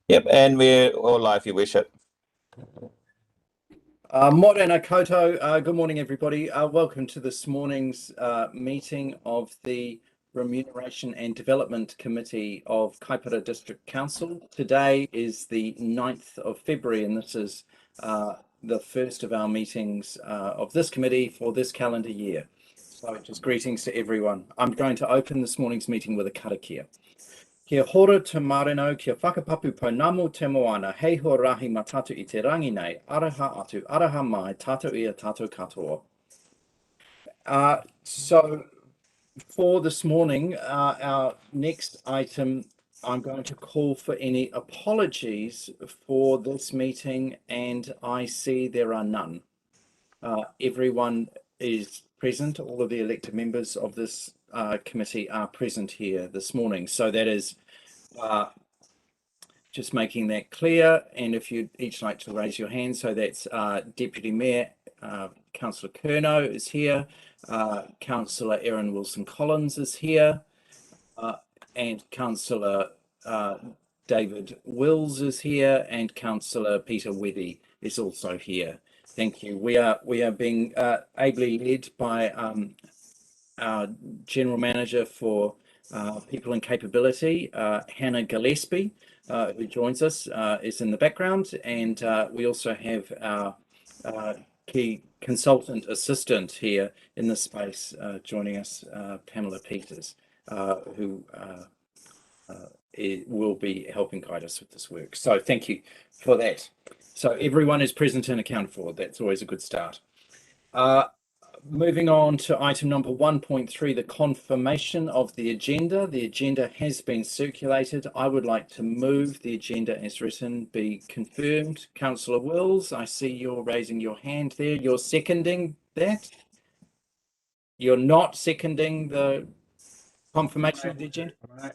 Yep, and we're all live, you wish it. Morena Koto, good morning everybody. Welcome to this morning's meeting of the Remuneration and Development Committee of Kaipara District Council. Today is the 9th of February and this is the first of our meetings of this committee for this calendar year. So just greetings to everyone. I'm going to open this morning's meeting with a karakia. Kia hora te marino, kia whakapapu pounamu te moana, hei ho rahi matatu I te rangi nei, araha atu, araha mai, tātou ia tātou katoa. So for this morning, our next item, I'm going to call for any apologies for this meeting, and I see there are none. Everyone is present, all of the elected members of this committee are present here this morning. So that is just making that clear. And if you'd each like to raise your hand, so that's Deputy Mayor, Councillor Curnow is here, Councillor Erin Wilson-Collins is here, and Councillor David Wills is here, and Councillor Peter Wethy is also here. Thank you. We are being ably led by our General Manager for People and Capability, Hannah Gillespie, who joins us, is in the background, and we also have our key consultant assistant here in this space joining us, Pamela Peters, who will be helping guide us with this work. So thank you for that. So everyone is present and accounted for. That's always a good start. Moving on to item number 1.3, the confirmation of the agenda. The agenda has been circulated. I would like to move the agenda as written be confirmed. Councillor Wills, I see you're raising your hand there. You're seconding that? You're not seconding the confirmation of the agenda?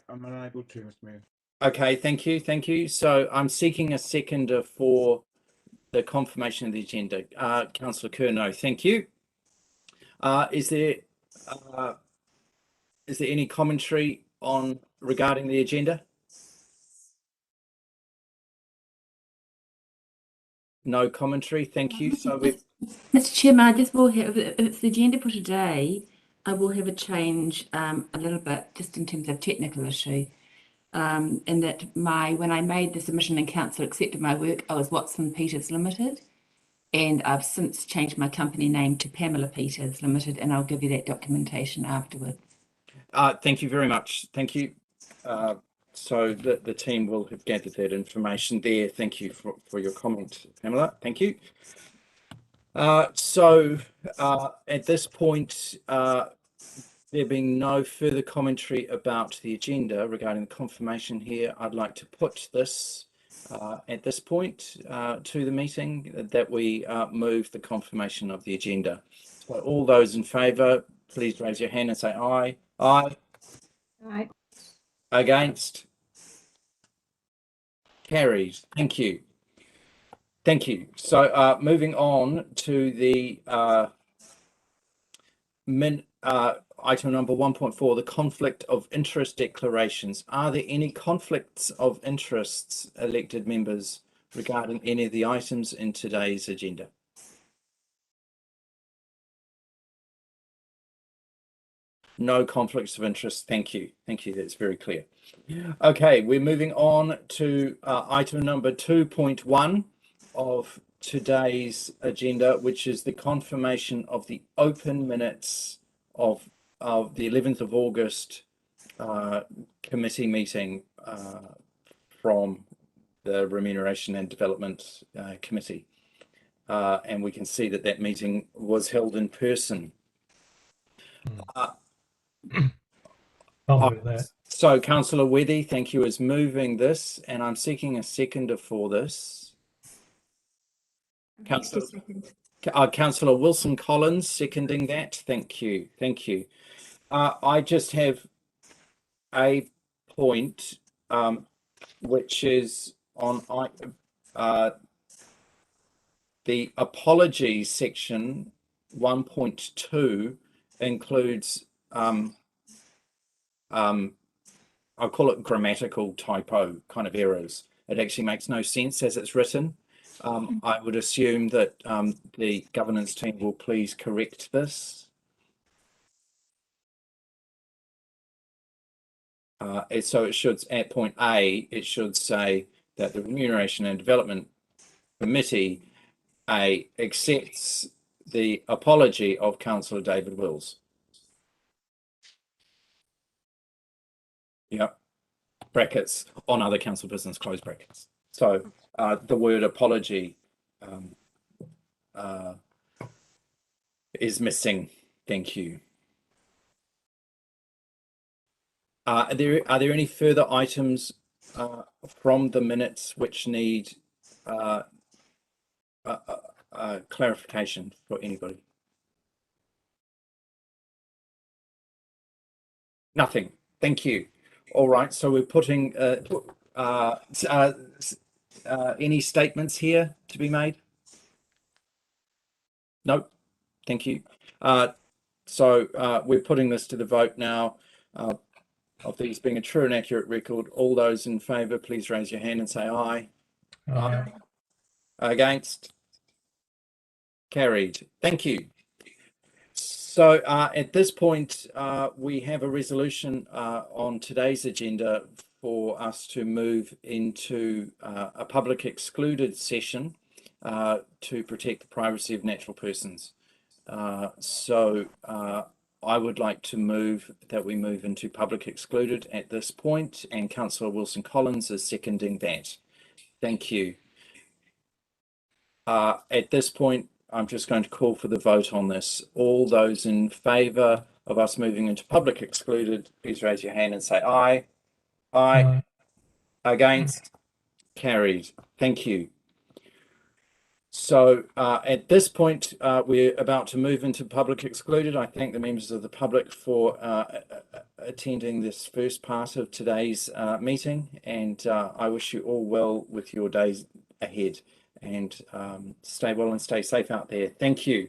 I'm unable to, Mr. Mayor. Okay, thank you, thank you. So I'm seeking a seconder for the confirmation of the agenda. Councillor Curnow, thank you. Is there any commentary regarding the agenda? No commentary, thank you. So Mr. Chairman, I just will have, if it's the agenda for today, I will have a change a little bit just in terms of technical issue. In that when I made the submission and council accepted my work, I was Watson Peters Limited, and I've since changed my company name to Pamela Peters Limited, and I'll give you that documentation afterwards. Thank you very much. Thank you. So the team will have gathered that information there. Thank you for your comment, Pamela. Thank you. So at this point, there being no further commentary about the agenda regarding the confirmation here, I'd like to put this at this point to the meeting that we move the confirmation of the agenda. So all those in favour, please raise your hand and say aye. Aye. Aye. Against? Carries. Thank you. Thank you. So moving on to the item number 1.4, the conflict of interest declarations. Are there any conflicts of interests, elected members, regarding any of the items in today's agenda? No conflicts of interest. Thank you. Thank you. That's very clear. Okay, we're moving on to item number 2.1 of today's agenda, which is the confirmation of the open minutes of the 11th of August committee meeting from the Remuneration and Development Committee. And we can see that that meeting was held in person. So Councillor Wethy, thank you, is moving this, and I'm seeking a seconder for this. Councillor Wilson-Collins seconding that. Thank you. Thank you. I just have a point, which is on the apologies section 1.2 includes I'll call it grammatical typo kind of errors, It actually makes no sense as it's written. I would assume that the governance team will please correct this. So it should, at point A, it should say that the Remuneration and Development Committee accepts the apology of Councillor David Wills. Yep. Brackets on other council business, close brackets. So the word apology is missing. Thank you. Are there any further items from the minutes which need clarification for anybody? Nothing. Thank you. All right. So we're putting any statements here to be made? Nope. Thank you. So we're putting this to the vote now. Of these being a true and accurate record, all those in favour, please raise your hand and say aye. Aye. Against? Carried. Thank you. So at this point, we have a resolution on today's agenda for us to move into a public excluded session to protect the privacy of natural persons. I would like to move that we move into public excluded at this point, and Councillor Wilson Collins is seconding that. Thank you. At this point, I'm just going to call for the vote on this. All those in favour of us moving into public excluded, please raise your hand and say aye. Aye. Against? Carried. Thank you. So at this point, we're about to move into public excluded. I thank the members of the public for attending this first part of today's meeting, and I wish you all well with your days ahead, and stay well and stay safe out there. Thank you.